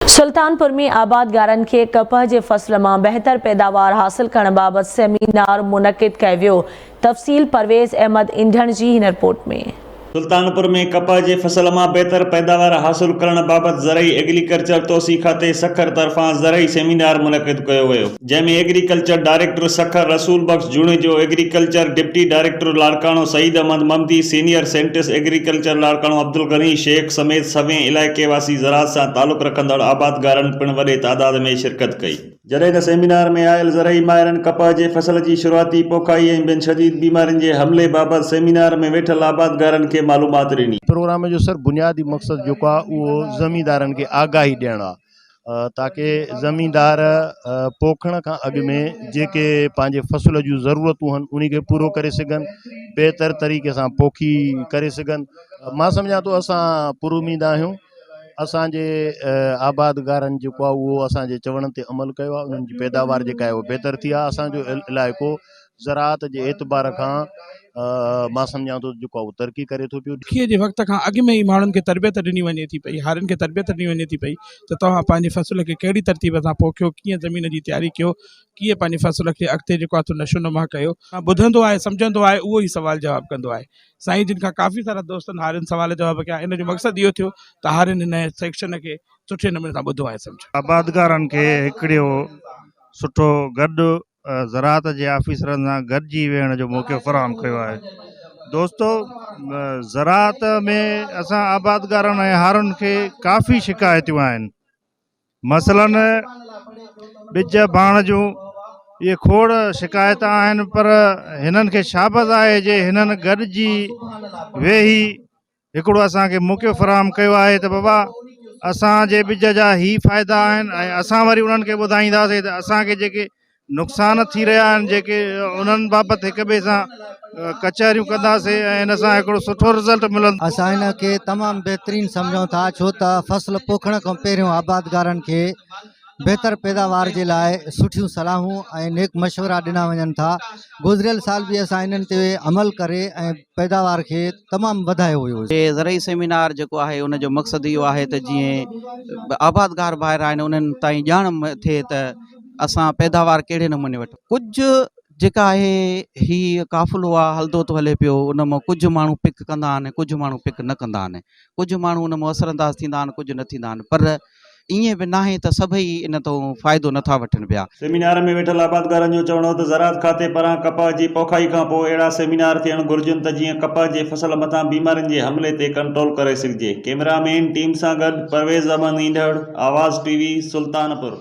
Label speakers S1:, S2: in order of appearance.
S1: सुल्तानपुर में आबादगारनि खे कपह जे फसल में बेहतर पैदावार हासिल करण बाबत सेमिनार मुनक़िद कयो वियो। तफ़सील परवेज़ अहमद इंधण जी हिन रिपोर्ट में।
S2: सुल्तानपुर में कपह जे फसल में बेहतर पैदावार हासिल करण बाबत ज़रई एग्रीकल्चर तोसी खाते सखर तरफा ज़रई सेमिनार मुनक़िद कयो वियो, जंहिंमें agriculture director Sukkur Rasool Bakhsh Junejo, agriculture deputy director Larkana Saeed Ahmed Mamdi, senior scientist agriculture Larkana Abdul Ghani Shaikh समेत सवें इलाइक़ेवासी ज़राअत सां तालुक़ रखंदड़ आबादगारनि पिण वॾे तादाद में शिरकत कई। जॾहिं त सेमिनार में आयल ज़रई माहिरनि कपह जे फसल जी शुरूआती पोखाई ऐं ॿियनि शदीद बीमारियुनि जे हमले बाबत सेमिनार में वेठल आबादगारनि खे मालूमात ॾिनी।
S3: प्रोग्राम जो सर बुनियादी मकसद जो वो ज़मींदारनि खे आगाही ॾियणु आहे ताकि ज़मींदार पोखण खां अॻु में जेके पंहिंजे फसल जूं ज़रूरतूं आहिनि उन खे पूरो करे सघनि, बेहतर तरीक़े सां पोखी करे सघनि। मां सम्झां थो असां पुरुमीदा आहियूं, असांजे आबादगारनि जेको आहे उहो असांजे चवण ते अमल कयो आहे, उन्हनि जी पैदावार जेका आहे उहो बहितर थी आहे। असांजो इलाइक़ो ज़राअत जे एतबार खां मां सम्झां थो जेको आहे उहो तरक़ी करे थो पियो।
S4: खीअ जे वक़्त खां अॻु में ई माण्हुनि खे तरबियत ॾिनी वञे थी पई, हारियुनि खे तरबियत ॾिनी वञे थी पई त तव्हां पंहिंजी फसल खे कहिड़ी तरतीब सां पोखियो, कीअं ज़मीन जी तयारी कयो, कीअं पंहिंजी फसल खे अॻिते जेको आहे नशो नुमा कयो। ॿुधंदो आहे सम्झंदो आहे उहो ई सुवाल जवाबु कंदो आहे। साईं जिन खां काफ़ी सारा दोस्तनि हारियुनि सवाल जवाब कया, इन जो मक़सदु इहो थियो त हारियुनि हिन सेक्शन खे सुठे नमूने सां ॿुधो आहे सम्झो।
S5: आबादगारनि खे हिकिड़ो सुठो गॾु ज़राअत जे ऑफिसरनि सां गॾिजी वेहण जो मौक़ो फ़राहम कयो आहे। दोस्तो, ज़राअत में असां आबादगारनि ऐं हारुनि खे काफ़ी शिकायतूं आहिनि। मसलन ॿिज बाण जूं ये खोड़ शिकायत आहिनि, पर हिननि खे शाबत आहे जे हिननि गॾिजी वेही हिकिड़ो असांखे मौक़ो फ़राहम कयो आहे त बाबा असांजे ॿिज जा ई फ़ाइदा आहिनि ऐं असां वरी उन्हनि खे ॿुधाईंदासीं त असांखे जेके नुक़सान थी रहिया आहिनि जेके उन्हनि बाबति हिक ॿिए सां कचहरियूं कंदासीं ऐं हिन सां हिकिड़ो सुठो रिज़ल्ट मिलंदो।
S6: असां हिन खे तमामु बहितरीन सम्झूं था, छो त फसल पोखण खां पहिरियों आबादगारनि खे बेहतर पैदावार जे लाइ सुठियूं सलाहूं ऐं नेक मशवरा ॾिना वञनि था। गुज़िरियल साल बि असां इन्हनि ते अमल करे ऐं पैदावार खे तमामु वधायो हुयो।
S7: ज़रई सेमिनार जेको आहे उन जो मक़सदु इहो आहे त जीअं आबादगार ॿाहिरि आहिनि उन्हनि ताईं ॼाण थिए त असां पैदावार कहिड़े नमूने वठूं। कुझु जेका आहे हीअ काफ़िलो आहे हलंदो थो हले पियो, उन मां कुझु माण्हू पिक कंदा आहिनि, कुझु माण्हू पिक न कंदा आहिनि, कुझु माण्हू उन मां असरअंदाज़ थींदा आहिनि, कुझु न थींदा आहिनि, पर ईअं बि नाहे त सभई इन तो फ़ाइदो नथा वठनि पिया।
S2: सेमिनार में वेठल आबादगारनि जो चवणो त ज़राअत खाते पारां कपह जी पोखाई खां पोइ अहिड़ा सेमिनार थियण घुरिजनि त जीअं कपह जे फसल मथां बीमारियुनि जे हमले ते कंट्रोल करे सघिजे। कैमरामैन टीम सां गॾु परवेज़ अहमद इंधण, आवाज़ टीवी, सुल्तानपुर।